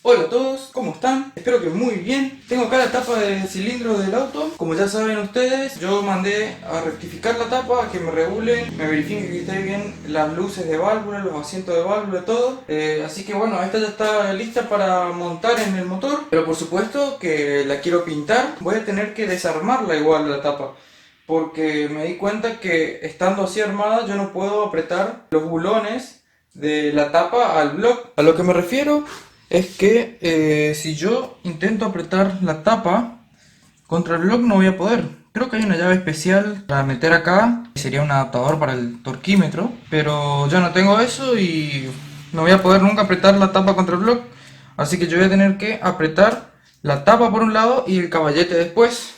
Hola a todos, ¿cómo están? Espero que muy bien. Tengo acá la tapa del cilindro del auto. Como ya saben ustedes, yo mandé a rectificar la tapa, a que me regulen, me verifiquen que esté bien las luces de válvula, los asientos de válvula, todo. Así que bueno, esta ya está lista para montar en el motor. Pero por supuesto que la quiero pintar. Voy a tener que desarmarla igual la tapa, porque me di cuenta que estando así armada yo no puedo apretar los bulones de la tapa al block. A lo que me refiero es que si yo intento apretar la tapa contra el block no voy a poder. Creo que hay una llave especial para meter acá, sería un adaptador para el torquímetro, pero yo no tengo eso y no voy a poder nunca apretar la tapa contra el block. Así que yo voy a tener que apretar la tapa por un lado y el caballete después.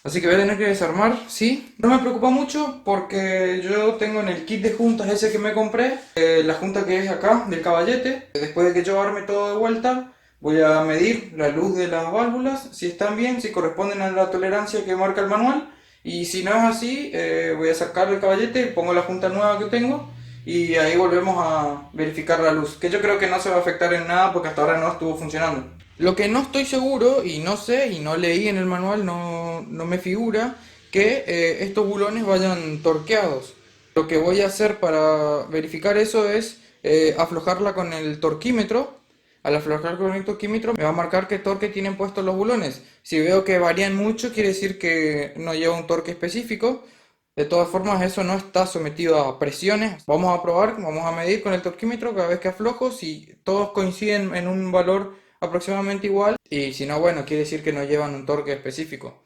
Así que voy a tener que desarmar, sí. No me preocupa mucho porque yo tengo en el kit de juntas ese que me compré, la junta que es acá, del caballete. Después de que yo arme todo de vuelta, voy a medir la luz de las válvulas, si están bien, si corresponden a la tolerancia que marca el manual. Y si no es así, voy a sacar el caballete, pongo la junta nueva que tengo y ahí volvemos a verificar la luz. Que yo creo que no se va a afectar en nada porque hasta ahora no estuvo funcionando. Lo que no estoy seguro, y no sé, y no leí en el manual, no me figura que estos bulones vayan torqueados. Lo que voy a hacer para verificar eso es aflojarla con el torquímetro. Al aflojar con el torquímetro me va a marcar qué torque tienen puestos los bulones. Si veo que varían mucho, quiere decir que no lleva un torque específico. De todas formas, eso no está sometido a presiones. Vamos a probar, vamos a medir con el torquímetro cada vez que aflojo. Si todos coinciden en un valor aproximadamente igual, y si no, bueno, quiere decir que no llevan un torque específico.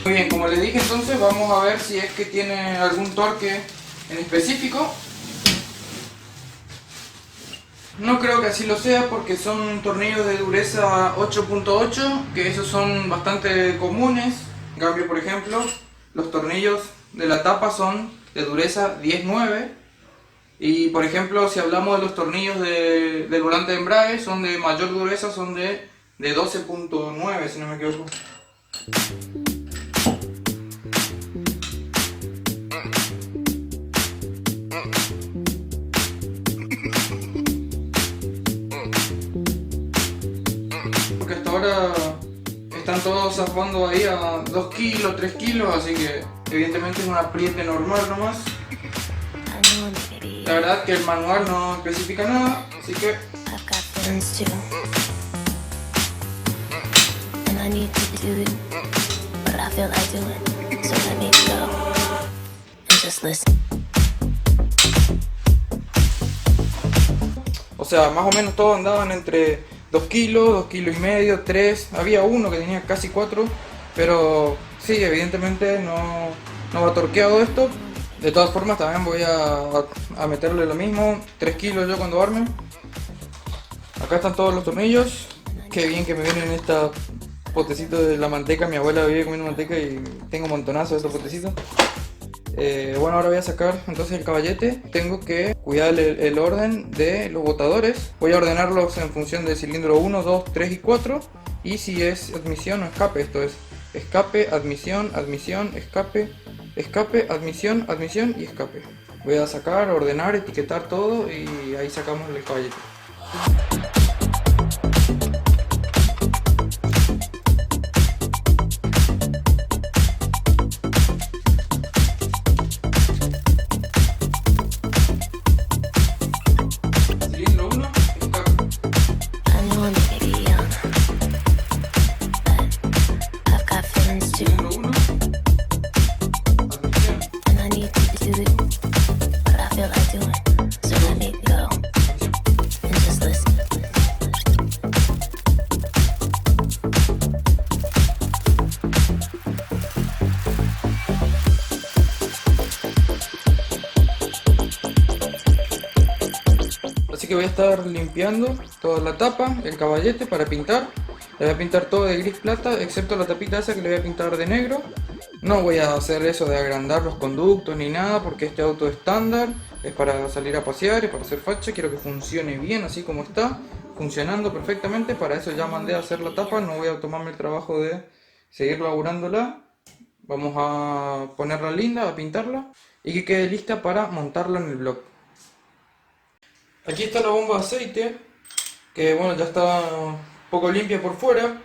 Muy bien, como les dije, entonces vamos a ver si es que tiene algún torque en específico. No creo que así lo sea porque son tornillos de dureza 8.8, que esos son bastante comunes. En cambio, por ejemplo, los tornillos de la tapa son de dureza 10.9. Y por ejemplo, si hablamos de los tornillos del volante de embrague, son de mayor dureza, son de 12.9, si no me equivoco. Porque hasta ahora están todos zafando ahí a 2 kilos, 3 kilos, así que evidentemente es un apriete normal nomás. La verdad que el manual no especifica nada, así que... O sea, más o menos todos andaban entre 2 kilos, 2 kilos y medio, 3. Había uno que tenía casi 4, pero sí, evidentemente no va torqueado esto. De todas formas también voy a meterle lo mismo, 3 kilos yo cuando arme. Acá están todos los tornillos. Qué bien que me vienen estos potecitos de la manteca. Mi abuela vive comiendo manteca y tengo montonazo de estos potecitos. Bueno, ahora voy a sacar entonces el caballete. Tengo que cuidar el orden de los botadores. Voy a ordenarlos en función del cilindro 1, 2, 3 y 4. Y si es admisión o escape, esto es escape, admisión, admisión, escape, escape, admisión, admisión y escape. Voy a sacar, ordenar, etiquetar todo y ahí sacamos el caballete. Cilindro 1, escape. Cilindro 1, así que voy a estar limpiando toda la tapa, el caballete para pintar. Le voy a pintar todo de gris plata, excepto la tapita esa que le voy a pintar de negro. No voy a hacer eso de agrandar los conductos ni nada, porque este auto estándar es para salir a pasear, es para hacer facha. Quiero que funcione bien así como está, funcionando perfectamente. Para eso ya mandé a hacer la tapa, no voy a tomarme el trabajo de seguir laburándola. Vamos a ponerla linda, a pintarla y que quede lista para montarla en el block. Aquí está la bomba de aceite, que bueno, ya está un poco limpia por fuera.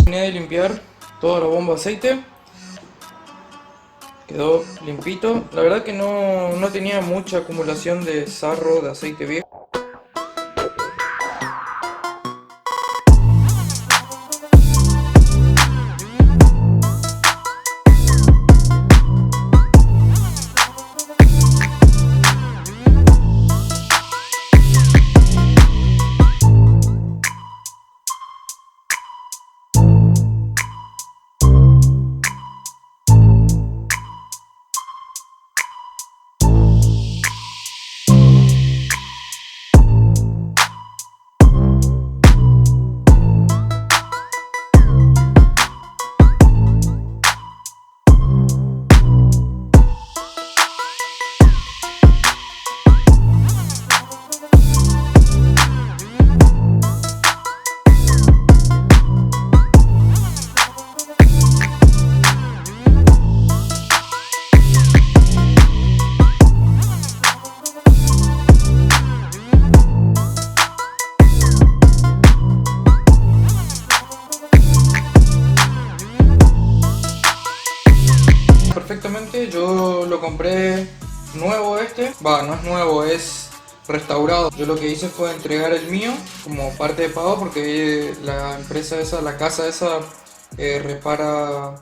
Terminé de limpiar toda la bomba de aceite, quedó limpito. La verdad que no tenía mucha acumulación de sarro de aceite viejo. Perfectamente, yo lo compré nuevo no es nuevo, es restaurado. Yo lo que hice fue entregar el mío como parte de pago porque la empresa esa, la casa esa, repara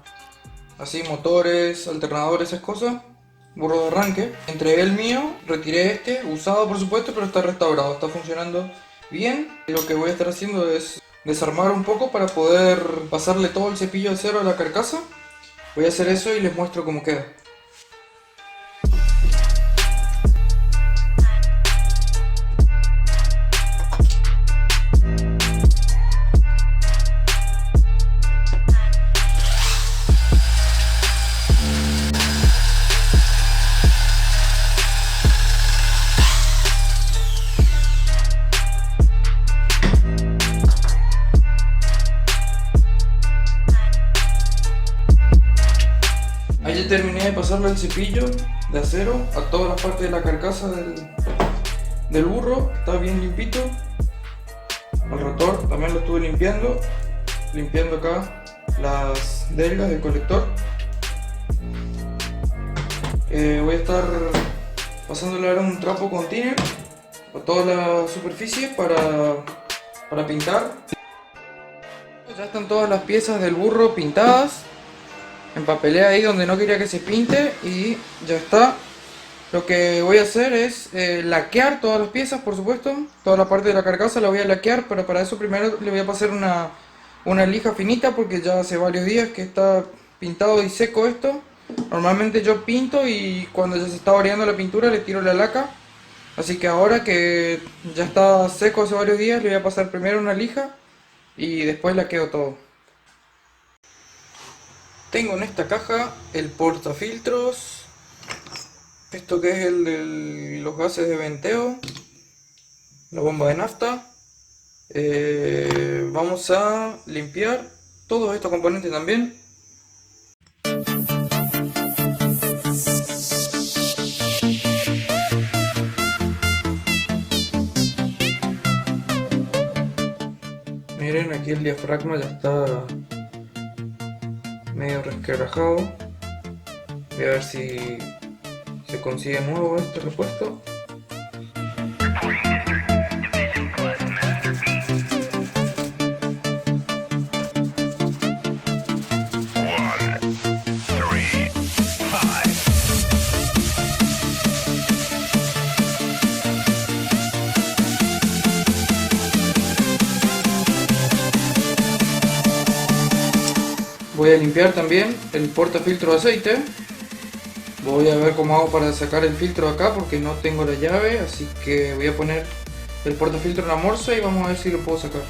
así motores, alternadores, esas cosas, burro de arranque. Entregué el mío, retiré usado por supuesto, pero está restaurado, está funcionando bien. Lo que voy a estar haciendo es desarmar un poco para poder pasarle todo el cepillo de cero a la carcasa. Voy a hacer eso y les muestro cómo queda. Ahí ya terminé de pasarle el cepillo de acero a todas las partes de la carcasa del burro. Está bien limpito. El rotor también lo estuve limpiando acá las delgas del colector. Voy a estar pasándole ahora un trapo con thinner a toda la superficie para pintar. Ya están todas las piezas del burro pintadas. Empapelé ahí donde no quería que se pinte y ya está. Lo que voy a hacer es laquear todas las piezas, por supuesto. Toda la parte de la carcasa la voy a laquear, pero para eso primero le voy a pasar una lija finita porque ya hace varios días que está pintado y seco esto. Normalmente yo pinto y cuando ya se está variando la pintura le tiro la laca. Así que ahora que ya está seco hace varios días le voy a pasar primero una lija y después laqueo todo. Tengo en esta caja el portafiltros, esto que es el de los gases de venteo, la bomba de nafta. Vamos a limpiar todos estos componentes también. Miren, aquí el diafragma ya está medio resquebrajado. Voy a ver si se consigue nuevo este repuesto. Voy a limpiar también el portafiltro de aceite. Voy a ver cómo hago para sacar el filtro de acá porque no tengo la llave, así que voy a poner el portafiltro en la morsa y vamos a ver si lo puedo sacar.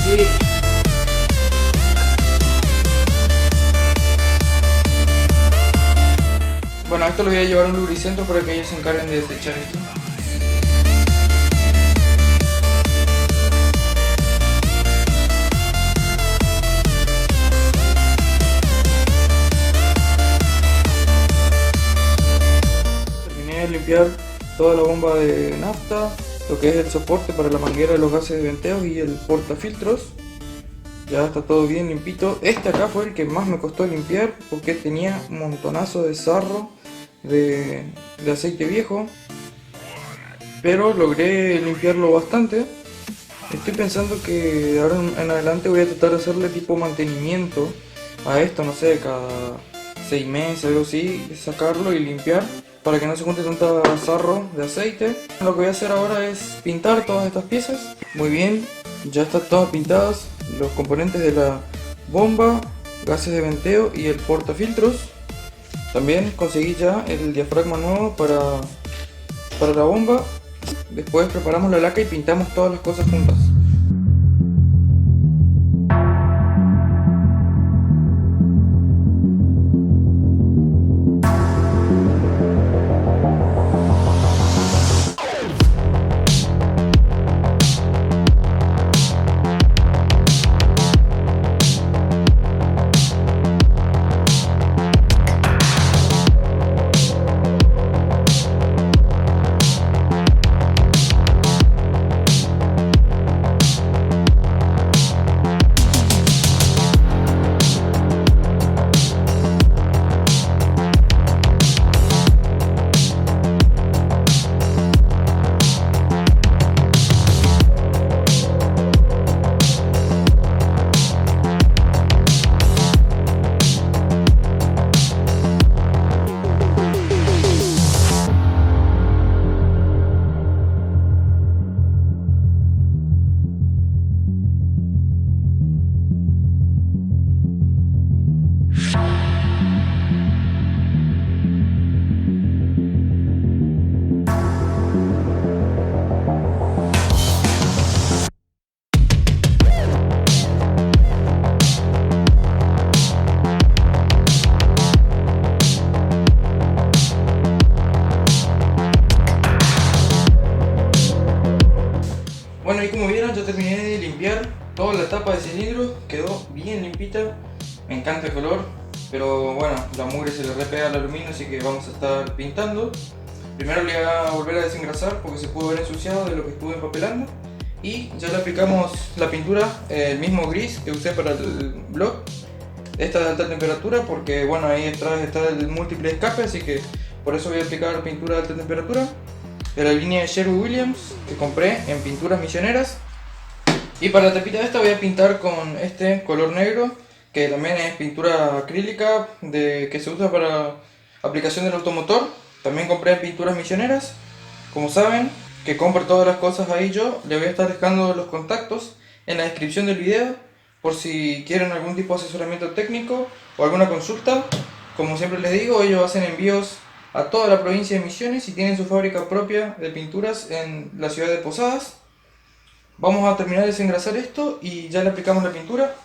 Sí. Bueno, esto lo voy a llevar a un lubricentro para que ellos se encarguen de desechar esto. Terminé de limpiar toda la bomba de nafta, lo que es el soporte para la manguera de los gases de venteo y el portafiltros. Ya está todo bien limpito. Este acá fue el que más me costó limpiar porque tenía un montonazo de sarro de aceite viejo, pero logré limpiarlo bastante. Estoy pensando que de ahora en adelante voy a tratar de hacerle tipo mantenimiento a esto, no sé, cada 6 meses, algo así, sacarlo y limpiar para que no se junte tanta sarro de aceite. Lo que voy a hacer ahora es pintar todas estas piezas. Muy bien, ya están todas pintadas, los componentes de la bomba, gases de venteo y el portafiltros. También conseguí ya el diafragma nuevo para la bomba. Después preparamos la laca y pintamos todas las cosas juntas. Bueno, y como vieron, ya terminé de limpiar toda la tapa de cilindro, quedó bien limpita, me encanta el color, pero bueno, la mugre se le repega al aluminio, así que vamos a estar pintando. Primero le voy a volver a desengrasar porque se pudo ver ensuciado de lo que estuve empapelando, y ya le aplicamos la pintura, el mismo gris que usé para el blog, esta de alta temperatura, porque bueno, ahí atrás está el múltiple escape, así que por eso voy a aplicar pintura de alta temperatura de la línea de Sherwin-Williams que compré en Pinturas Misioneras. Y para la tapita de esta voy a pintar con este color negro, que también es pintura acrílica que se usa para aplicación del automotor. También compré en Pinturas Misioneras. Como saben, que compro todas las cosas ahí yo, le voy a estar dejando los contactos en la descripción del video por si quieren algún tipo de asesoramiento técnico o alguna consulta. Como siempre les digo, ellos hacen envíos a toda la provincia de Misiones y tienen su fábrica propia de pinturas en la ciudad de Posadas. Vamos a terminar de desengrasar esto y ya le aplicamos la pintura.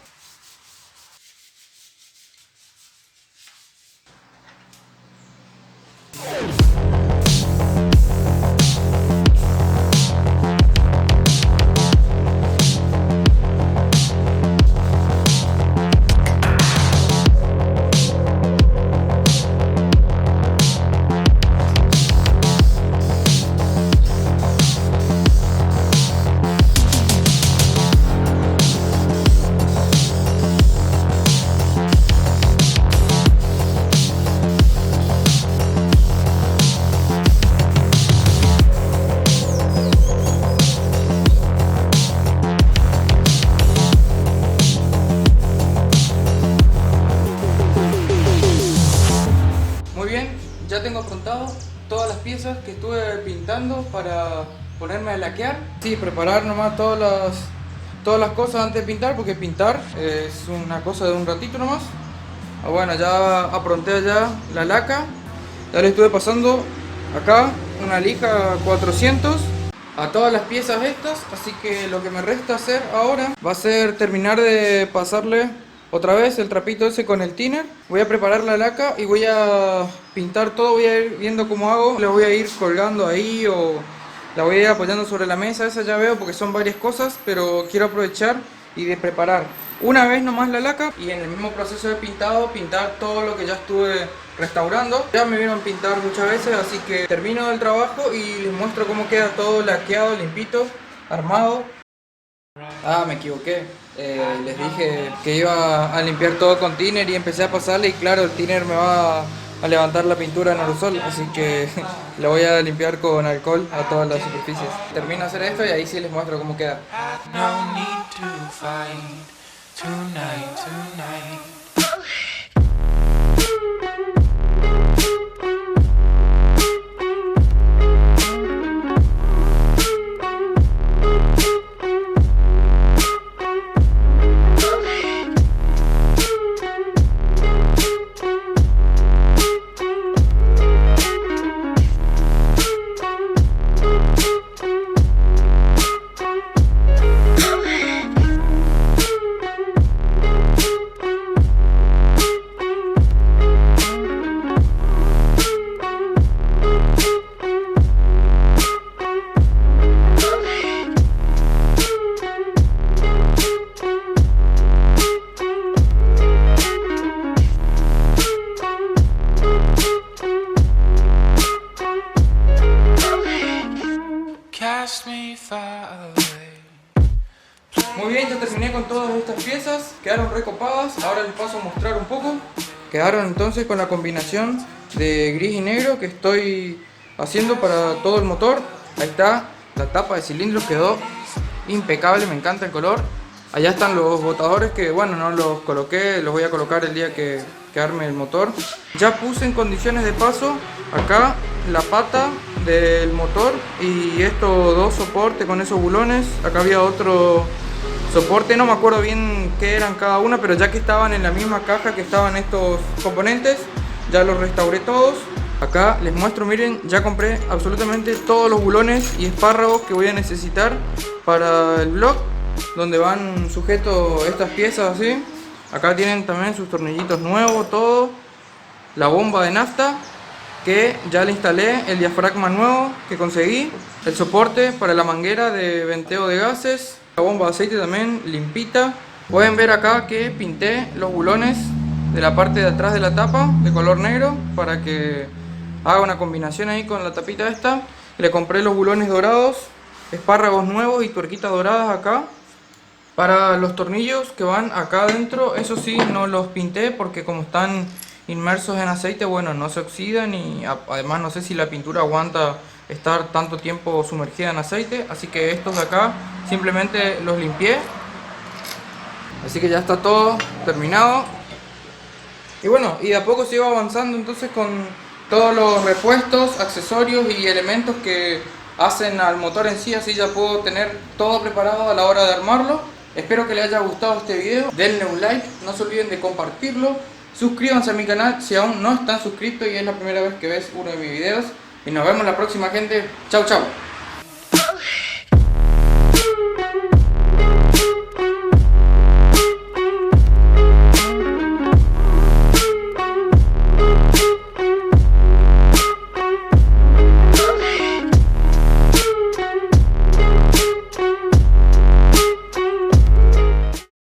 ya tengo aprontado todas las piezas que estuve pintando para ponerme a laquear. Sí, preparar nomás todas las cosas antes de pintar, porque pintar es una cosa de un ratito nomás. Bueno, ya apronté ya la laca, ya le estuve pasando acá una lija 400 a todas las piezas estas, así que lo que me resta hacer ahora va a ser terminar de pasarle otra vez el trapito ese con el thinner. Voy a preparar la laca y voy a pintar todo, voy a ir viendo cómo hago, le voy a ir colgando ahí o la voy a ir apoyando sobre la mesa, esa ya veo porque son varias cosas, pero quiero aprovechar y de preparar una vez nomás la laca y en el mismo proceso de pintado pintar todo lo que ya estuve restaurando. Ya me vieron pintar muchas veces, así que termino el trabajo y les muestro cómo queda todo laqueado, limpito, armado. Ah, me equivoqué. Les dije que iba a limpiar todo con thinner y empecé a pasarle y claro, el thinner me va a levantar la pintura en aerosol, así que la voy a limpiar con alcohol a todas las superficies. Termino de hacer esto y ahí sí les muestro cómo queda. No need to fight tonight. Muy bien, ya terminé con todas estas piezas, quedaron recopadas, ahora les paso a mostrar un poco. Quedaron entonces con la combinación de gris y negro que estoy haciendo para todo el motor. Ahí está, la tapa de cilindros quedó impecable, me encanta el color. Allá están los botadores que bueno, no los coloqué, los voy a colocar el día que arme el motor. Ya puse en condiciones de paso acá la pata del motor y estos dos soportes con esos bulones. Acá había otro soporte, no me acuerdo bien qué eran cada una, pero ya que estaban en la misma caja que estaban estos componentes, ya los restauré todos. Acá les muestro, miren, ya compré absolutamente todos los bulones y espárragos que voy a necesitar para el blog, donde van sujetos estas piezas así. Acá tienen también sus tornillitos nuevos, todo. La bomba de nafta, que ya le instalé, el diafragma nuevo que conseguí, el soporte para la manguera de venteo de gases, la bomba de aceite también limpita. Pueden ver acá que pinté los bulones de la parte de atrás de la tapa de color negro para que haga una combinación ahí con la tapita esta. Le compré los bulones dorados, espárragos nuevos y tuerquitas doradas acá. Para los tornillos que van acá adentro, eso sí no los pinté porque como están inmersos en aceite, bueno, no se oxidan y además no sé si la pintura aguanta estar tanto tiempo sumergida en aceite, así que estos de acá simplemente los limpié. Así que ya está todo terminado. Y bueno, y de a poco sigo avanzando entonces con todos los repuestos, accesorios y elementos que hacen al motor en sí, así ya puedo tener todo preparado a la hora de armarlo. Espero que les haya gustado este video, denle un like, no se olviden de compartirlo, suscríbanse a mi canal si aún no están suscritos y es la primera vez que ves uno de mis videos. Y nos vemos la próxima, gente. Chau, chau.